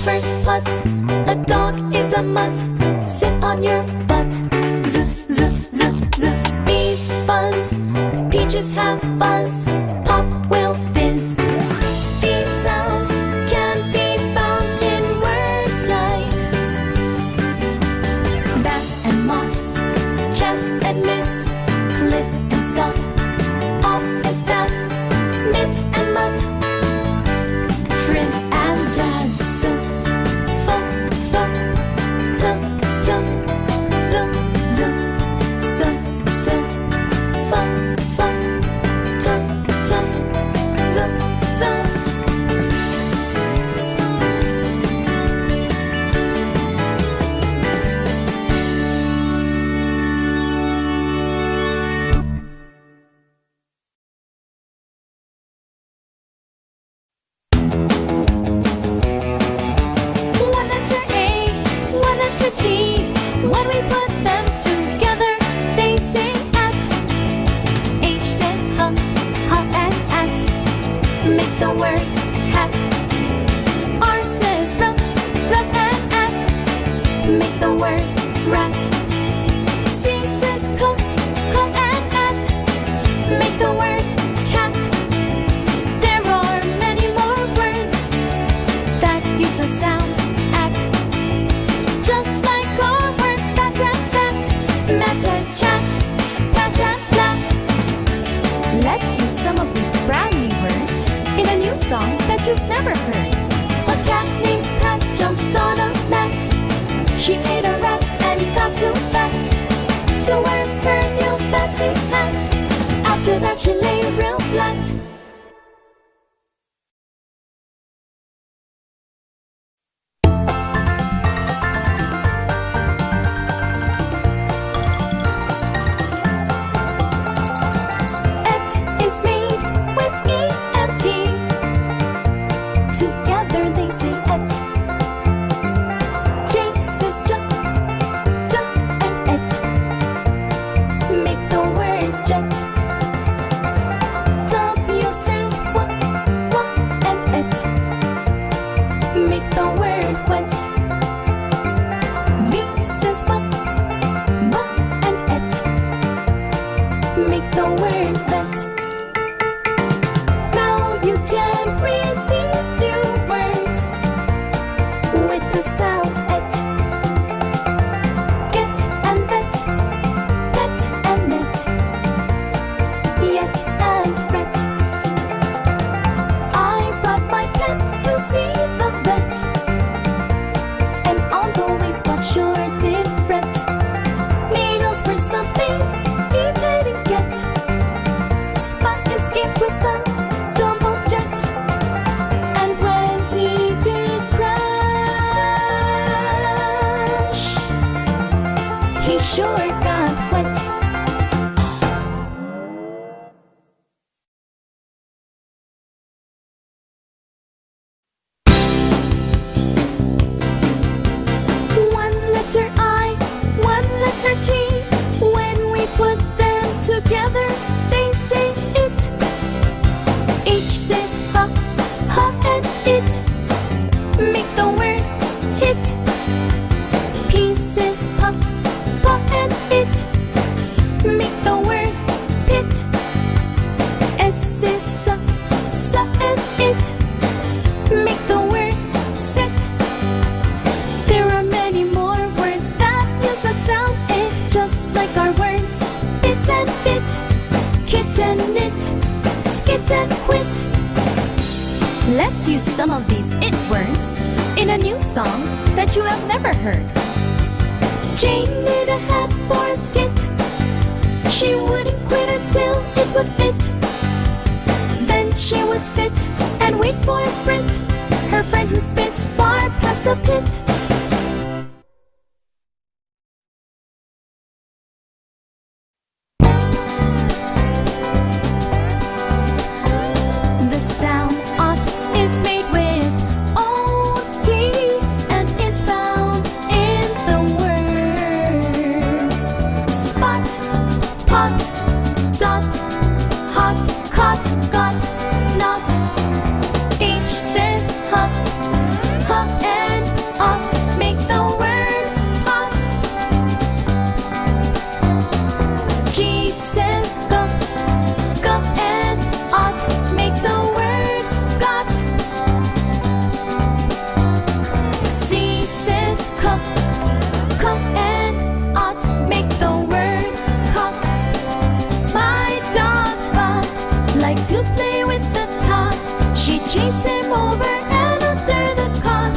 first putt. A dog is a mutt. Sit on your butt. Z, z, z, z. Bees buzz. Peaches have fuzz. Pop will fizz. These sounds can be found in words like bass and moss, chess and miss, cliff and stuff, off and staff, mitt and mutt, frizz and zazz. So, f, f, t, t, z, z, so, so, f, f, t, t, z, z. One letter A, one letter T. When we put them together, they say at. H says huh, huh and at. Make the word hat. R says run, run and at. Make the word rat. C says come, come and at. Make the word cat. There are many more words that use the sound at. Just like our words bat and fat, mat and chat, pat and flat. Let's use some of these brand new words in a new song that you've never heard. A cat named Pat jumped on a mat. She ate a rat and got too fat to wear her new fancy hat. After that she lay real flat. Et is made with E and T. Together they say et. J says jump, jump and et. Make the word jet. W says what and et. Make the word wet. V says what and et. Make the word vet. Now you can read these new words with the sound et. Get and vet, pet and net, yet and fret. I brought my pet to see the vet, and on the way Spot sure did fret. Needles were something he didn't get. Spot escaped with the jumbo jet, and when he did crash, he sure got wet. One letter I, one letter T. When we put them together, they say it. H says ha, ha and it. Make the word hit. P says pa, pa and it. Make the word pit. S says sa, sa and it. Make the word sit. There are many more words that use the sound it, just like our words bit and bit, kit and knit, skit and quit. Let's use some of these it words in a new song that you have never heard. Jane knit a hat for a skit. She wouldn't quit until it would fit. Then she would sit and wait for a Brit, her friend who spits far past the pit. The sound ought is made with O-T and is found in the words spot, pot, dot, hot, caught, got, not. H says ha, ha and co and ot make the word cot. My dog Spot like to play with the tot. She chased him over and under the cot.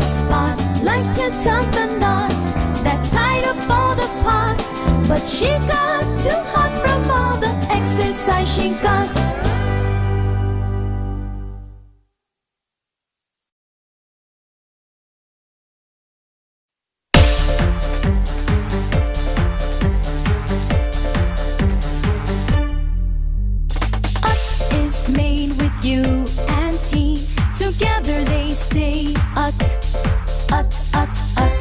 Spot like to tuck the knots that tied up all the pots, but she got too hot from all the exercise she got. Made with U and T. Together they say ut, ut, ut, ut.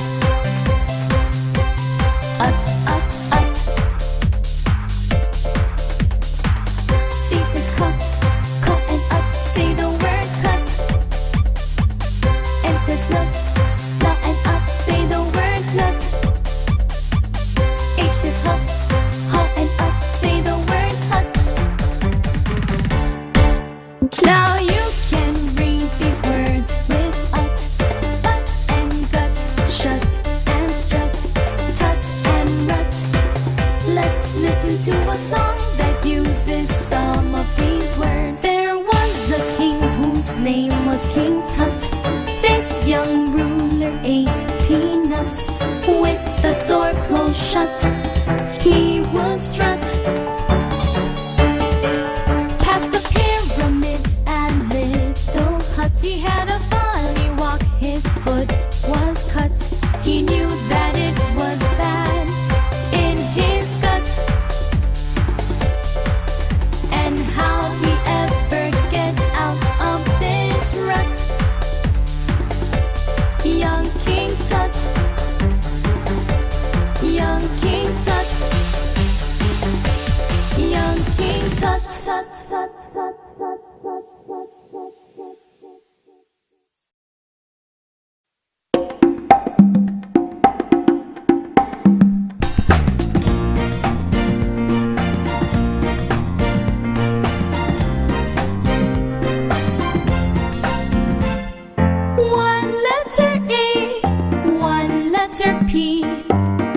Ut, ut, ut. C says cut, cut and ut. Say the word cut. N says nut, nut and ut. Say the word nut. H says hut, hut and ut. Say the word hut. Now you can read these words with ut, but and gut, shut and strut, tut and rut. Let's listen to a song that uses some of these words. There was a king whose name was King Tut. This young ruler ate peanuts with the door closed shut. He would strut past the pyramids and little huts. He had a funny walk, his foot was cut. He knew that it was bad in his gut. And how'd we ever get out of this rut? Young King Tut, young King Tut, young King Tut, tut, tut, tut, tut, tut, tut, tut. One letter A, one letter P.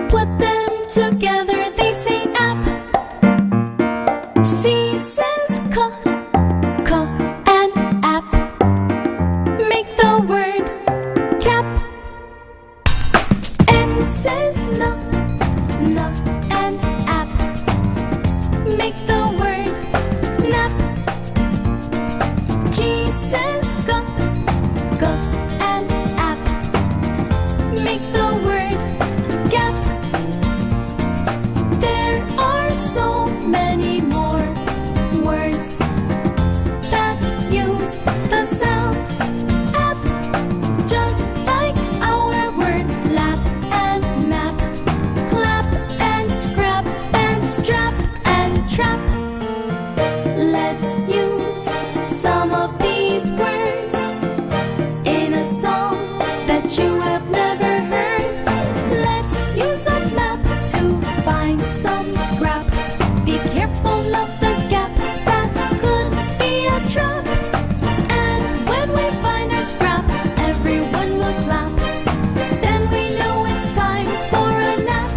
Put them together, they say app. C says ca, ca and app. Make the word cap. N says na, na and app. Make the word nap. G says ga, ga and app. Make the word gap. There are so many more words that use the sound app, just like our words lap and map, clap and scrap and strap and trap. Let's use some of these words in a song that you have never heard. Let's use a map to find some scrap. Be careful of the gap, that could be a trap. And when we find our scrap, everyone will clap. Then we know it's time for a nap.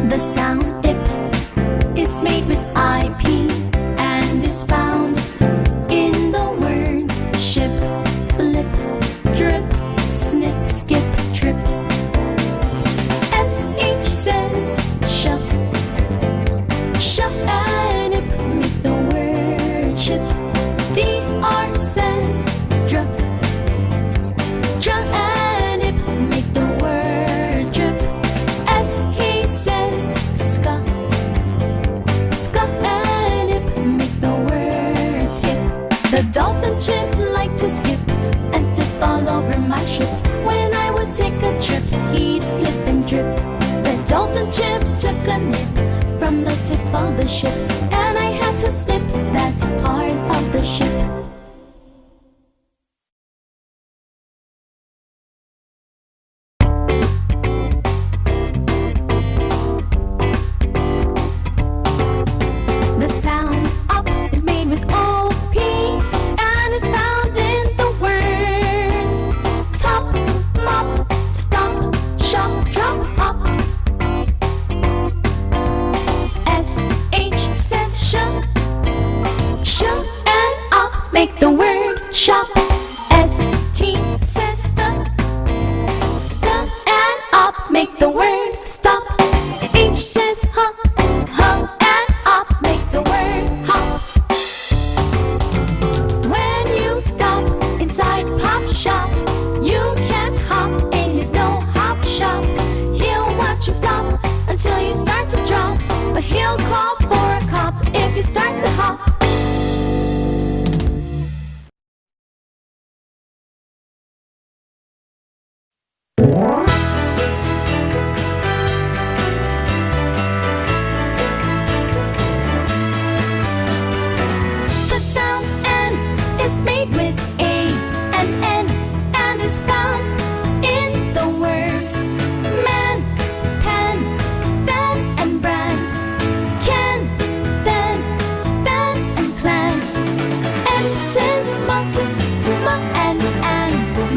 The sound IP is made with IP and is found in the words ship, flip, drip, snip, skip, trip. SH says ship, ship and ip make the word ship. DR says drip, drip and ip make the word drip. SK says ska, ska and ip make the word skip. The dolphin chip liked to skip and flip all over my ship. When I would take a trip, he'd flip and drip. The dolphin chip took a nip from the tip of the ship, and I had to snip that part of the ship. he'll call for a cop if you start to hop. The sound N is made with A and N, and is found in the words man, pen, fan, and brand. Can, then, ban, and plan. M says ma, and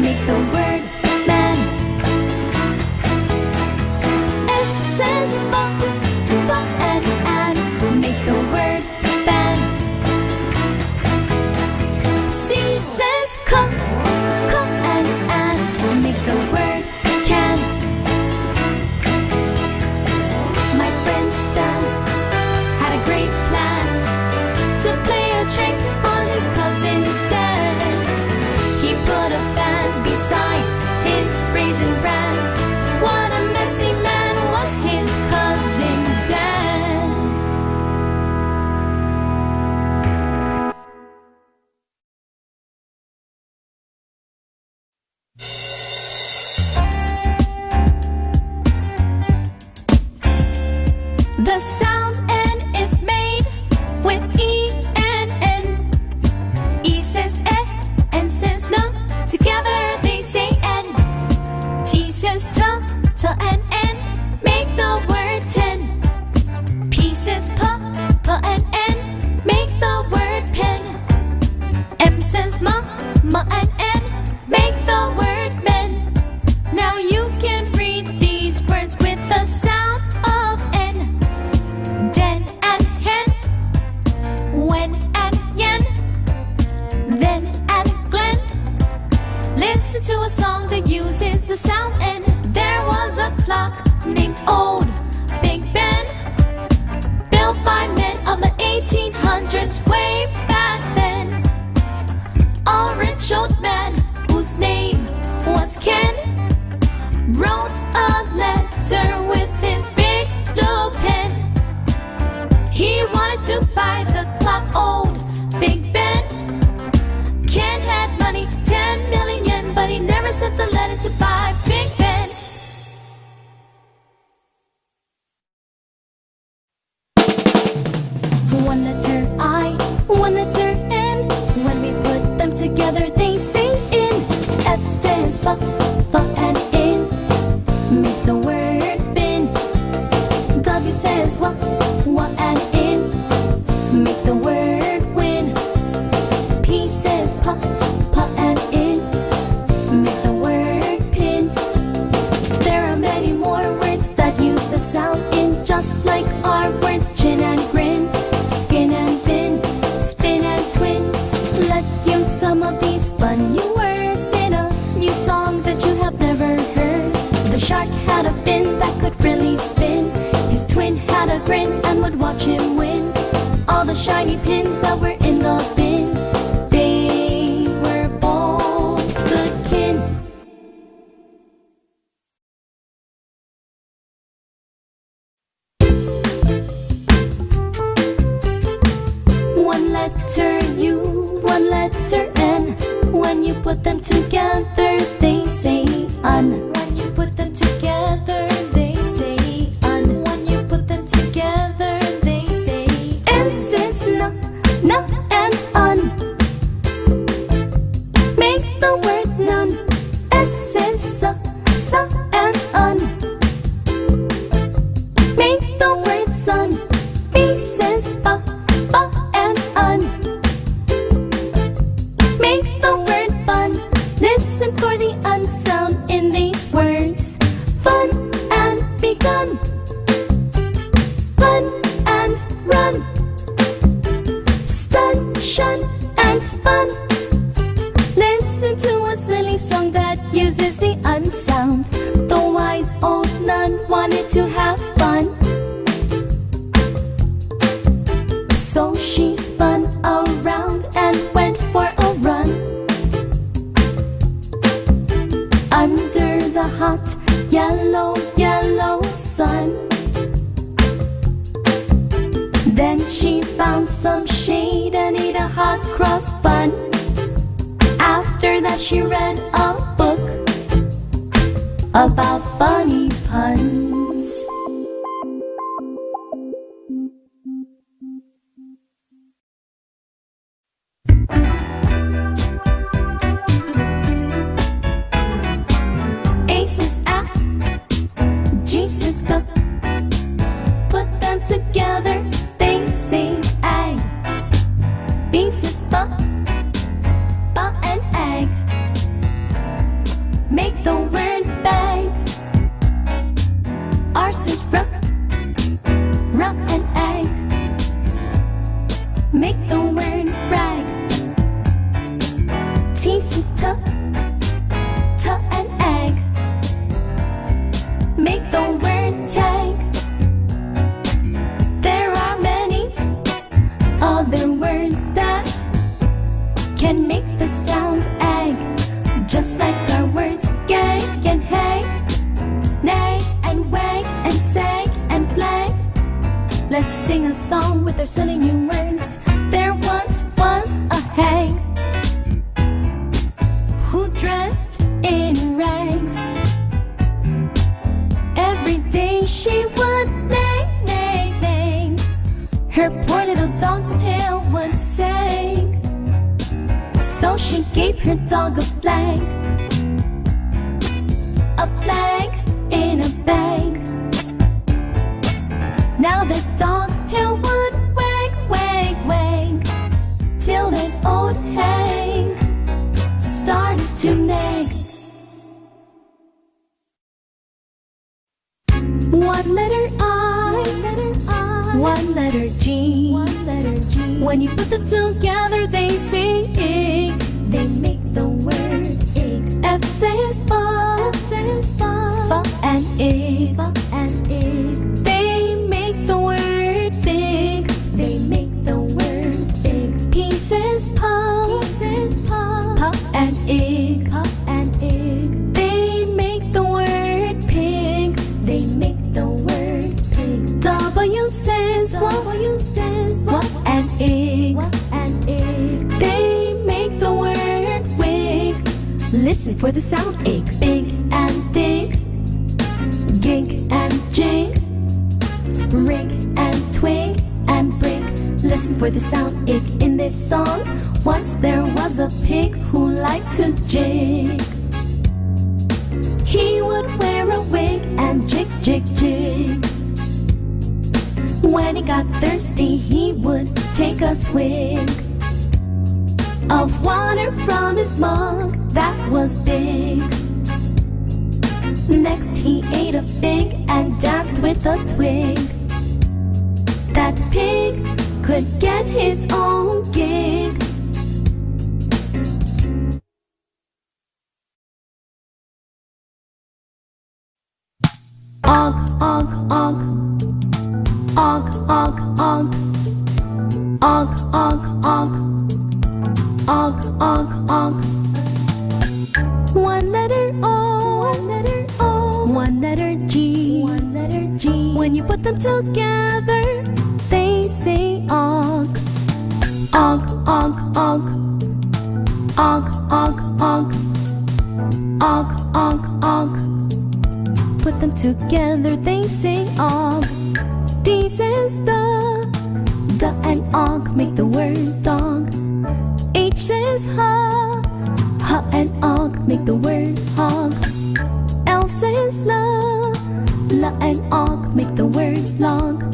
make the word man. F says ba, and make the word fan. C says come, and make the word can. My friend Stan had a great plan to play a trick on his cousin Dan. He put a fan beside his raisin bran. What a messy man was his cousin Dan. The sound N is made with E and N. E says eh, N says no. Together they say N. T says ta, and N make the word ten. P says pa, and N make the word pen. M says ma, and N make the word men. Now you can read these words with the sound of N. Den and hen, when and yen, then and glen. Listen to a song that uses the sound N. There was a clock named Old Big Ben, built by men of the 1800s way back then. A rich old man whose name was Ken wrote a letter with his big blue pen. He wanted to buy the clock Old Big Ben. Ken had money, 10 million yen, but he never sent a letter to buy Big Ben. One letter I, one letter N. When we put them together, they say in. F says fa, and in make the word bin. W says wa, and in make the word win. P says pa, and in make the word pin. There are many more words that use the sound in, just like our words chin and grin, skin and bin, spin and twin. Let's use some of these fun new words in a new song that you have never heard. The shark had a fin that could really spin. His twin had a grin and would watch him win. All the shiny pins that were in the bin, they were both good kin. One letter U, one letter N. When you put them together, they say un. When you put them together, they say un. When you put them together, they say N says na, and un. Make the word none. S says sa, and un. Make the word sun. B says ba, and un. Make the word bun. Listen for the un sound in these words. Fun and begun. Fun and run. Stun, shun, and spun. Listen to a silly song that uses the un sound. The wise old nun wanted to have fun, so she spun around and went for a run. Under the hot yellow, yellow sun, She found some shade and ate a hot cross bun. After that she read a book about funny puns. A says A, G says G. Put them together, they say egg. B says B, B and egg. Make the word bag. R says R, R and egg. Make the word rag. T says T, T and egg. Make the word tag. There are many other words that can make the sound egg, just like our words gang and hang, nag and wag and sag and flag. Let's sing a song with our silly new words. There once was a hag who dressed in rags. Every day she would nag, nag, nag. Her poor little dog's tail would sag. So she gave her dog a flag in a bag. Now the dog's tail would wag, wag, wag, till that old hag started to nag. One letter I, one letter G. When you put them together, they say ig. They make the word ig. F says fa, fa and ig. They make the word big. They make the word big. P says pa, pa and ig. They make the word pig. They make the word pig. W says what and ig. They make the word wig. Listen for the sound ig. Big and dig, gig and jig, rig and twig and brig. Listen for the sound ig in this song. Once there was a pig who liked to jig. He would wear a wig and jig, jig, jig. When he got thirsty, he would take a swig of water from his mug that was big. Next he ate a fig and danced with a twig. That pig could get his own gig. Og, og, og. Og, og, og. Og, og, og. Og, og, og. One letter O, one letter G. When you put them together, they say og. Og, og, og. Og, og, og. Og, og, og. Put them together, they say og. D says duh, duh and og make the word dog. H says ha, ha and og make the word hog. L says la, la and og make the word log.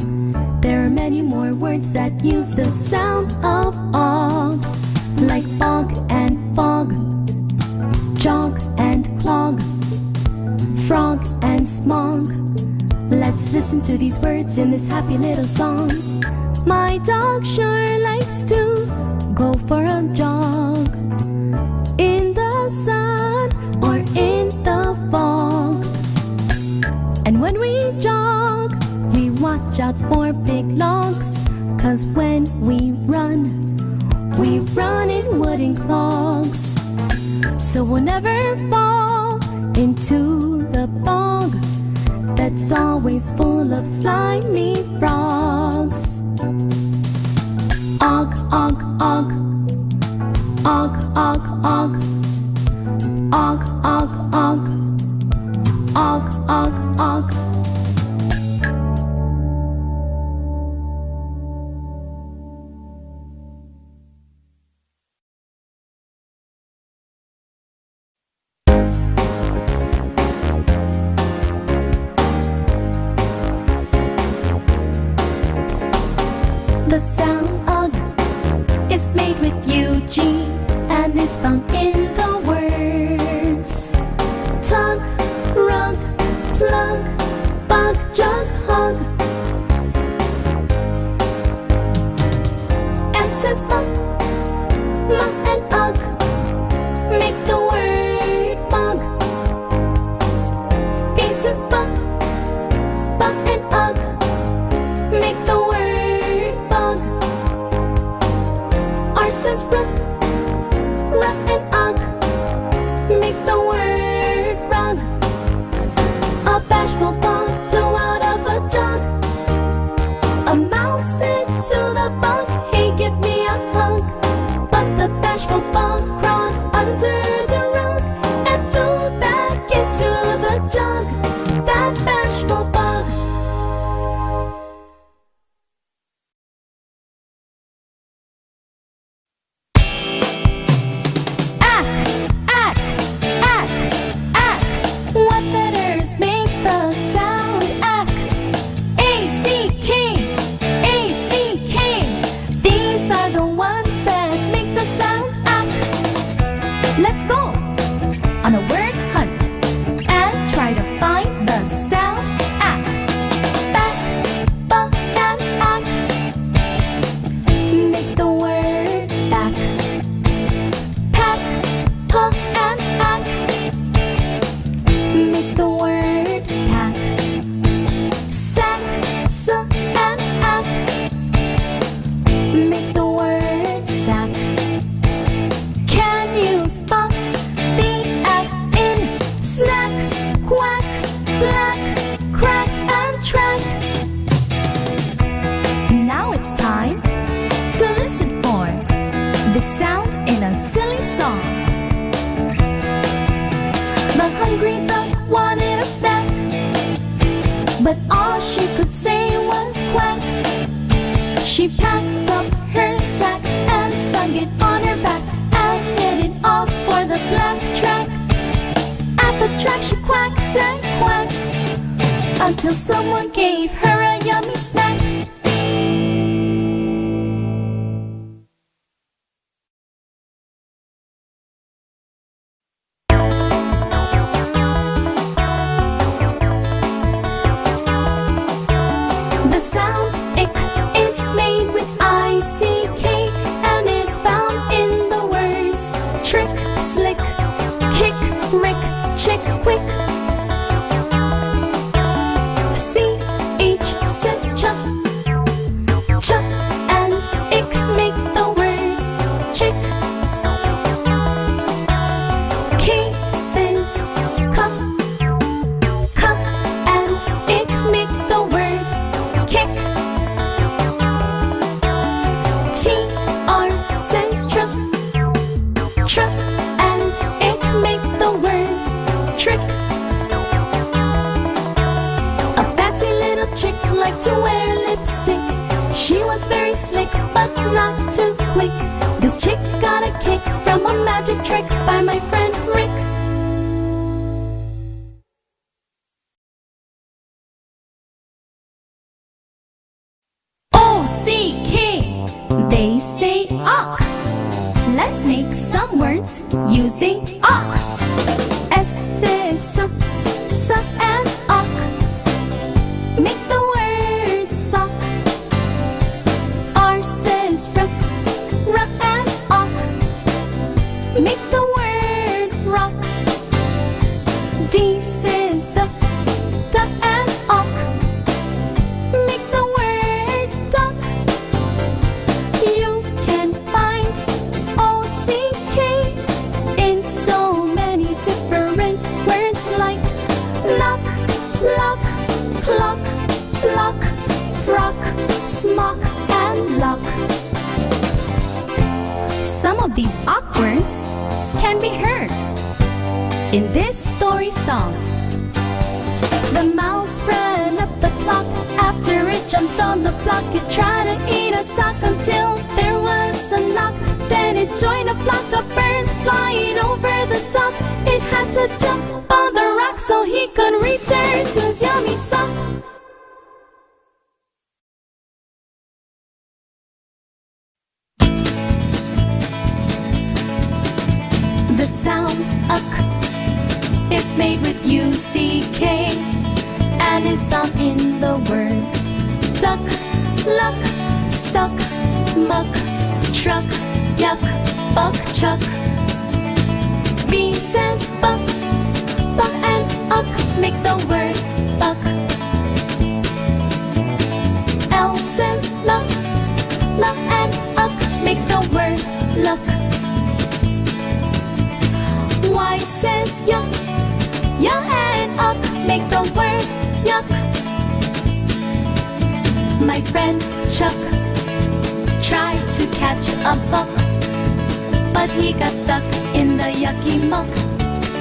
There are many more words that use the sound of og, like fog and fog, jog and clog, frog and smog. Let's listen to these words in this happy little song. My dog sure likes to go for a jog in the sun or in the fog. And when we jog, we watch out for big logs, 'cause when we run in wooden clogs. So we'll never fall into the bog that's always full of slimy frogs. Og, og, og. Og, og, og. Og, og, og. Og, og, og. The sound ug is made with UG and is found in the words tug, rug, plug, bug, jug, hug. M says mug, mug and ug make the word mug. B says bug, bug and ug make the word bug. R says rug, rug and ug make the word rug. A bashful bug flew out of a jug. A mouse said to the bug, hey, give me a hug. But the bashful bug crawled under the rug and flew back into the jug. That bashful bug. What letters make the sound ack? A, C, K, A, C, K. These are the ones that make the sound ack. Let's go on a word hunt and try to find the sound ack. Back, ba, and ack make the word back. Pack, pa, and ack make the word pack. Sack, s, and ack make the word sack. Can you spot the ack in snack, quack, black, crack, and track? Now it's time to listen for the sound in a silly song. The hungry duck wanted a snack, but all she could say was quack. She packed up her sack and slung it on her back and headed off for the black track. At the track she quacked and quacked until someone gave her a yummy snack. The sound ick is made with I-C-K and is found in the words trick, slick, kick, rick, chick, quick. C-H says chuck, chuck and ick make the word chick. K says cup, cup and ick make the word kick. T-R says truck, truck and ick make the word trick. A fancy little chick liked to wear lipstick. She was very slick but not too quick. This chick got a kick from a magic trick by my friend Rick. O-C-K, they say awk. Let's make some words using awk. S says suck, suck and awk make the word sock. R says ruck, ruck and awk make the word rock. D says duck, duck and awk make the word duck. You can find O-C-K in so many different words like knock, lock, clock, flock, frock, smock and lock. Some of these awkwards can be heard in this story song. The mouse ran up the clock. After it jumped on the block, it tried to eat a sock until there was a knock. Then it joined a flock of birds flying over the dock. It had to jump on the rock so he could return to his yummy sock. The sound uck is made with U-C-K and is found in the words duck, luck, stuck, muck, truck, yuck, buck, chuck. B says buck, buck and uck make the word buck. L says luck, luck and uck make the word luck. Y says yuck, yuck and uck make the word yuck. My friend Chuck tried to catch a buck, but he got stuck in the yucky muck.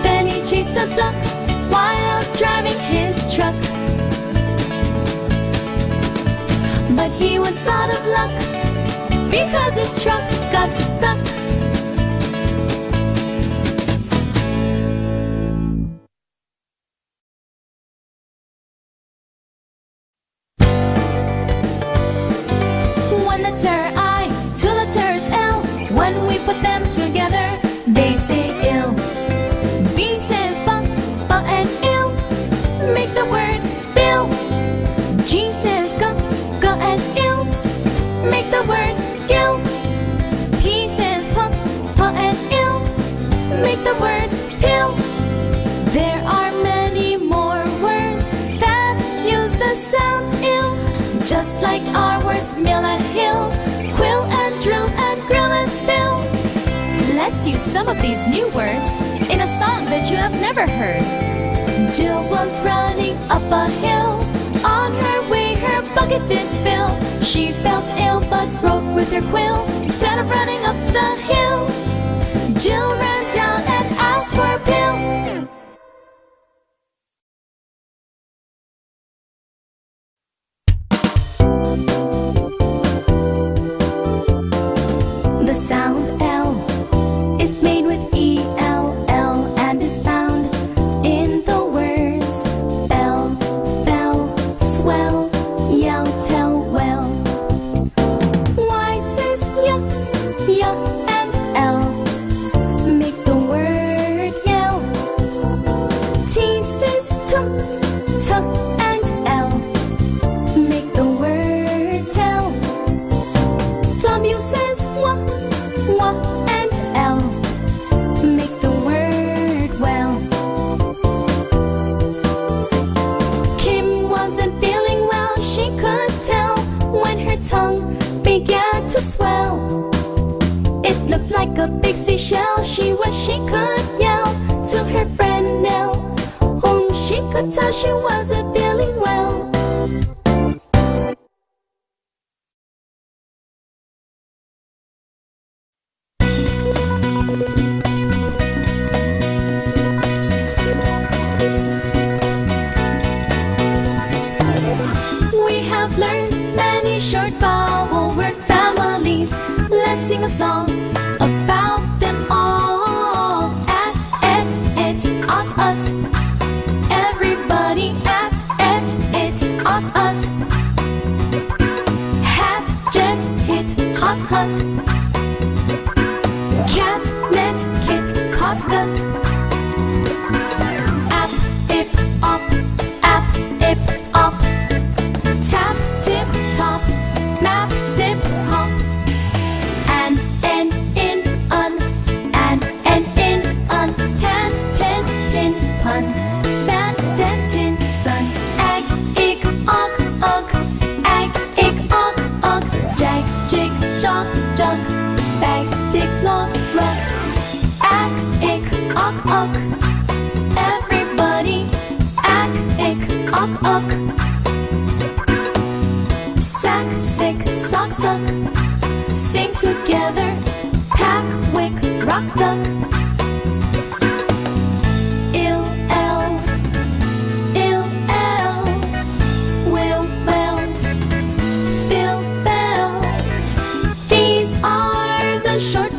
Then he chased a duck while driving his truck. But he was out of luck because his truck got stuck. One letter I, two letters L. When we put them together, they say ill. B says buck, buck and ill make the word bill. G says guck, guck and ill make the word gill. P says puck, puck and ill make the word pill. There are many more words that use the sound ill, just like our words mill and hill, quill and drill and grill and spill. Let's use some of these new words in a song that you have never heard. Jill was running up a hill. On her way her bucket did spill. She felt ill but wrote with her quill instead of running up the hill. Jill ran down and asked for a pill. The sound L is made with E-L-L and is found in the words bell, bell, swell, yell, tell, well. Y says yuck, yuck and L make the word yell. T says tuck, tuck and L make the word tell. W says wah, wah and L make the word well. Kim wasn't feeling well, she could tell when her tongue began to swell. It looked like a big seashell. She wished she could yell to her friend Nell, whom she could tell she wasn't feeling well. We have learned many short vowel word families. Let's sing a song about them all. At, it, at, ut. Everybody at, it, at, ut. Hat, jet, hit, hot, hut. Cat, net, kit, hot, gut. App, ip, up, app, ip, up. Tap, tip, top, map, dip, hop. An, in, un, pan, pin, pin, pun. Fan, dent, tin, sun. Egg, ig, ugg, egg, ig, ugg. Jag, jig, jog, jug. Bag, dig, log, rug. Ag, ig, ugg. Everybody, ag, ig, ugg. Sack, sick, sock, suck. Sing together, Pack, wick, rock, duck. Ill, will, bell, fill, bell. These are the short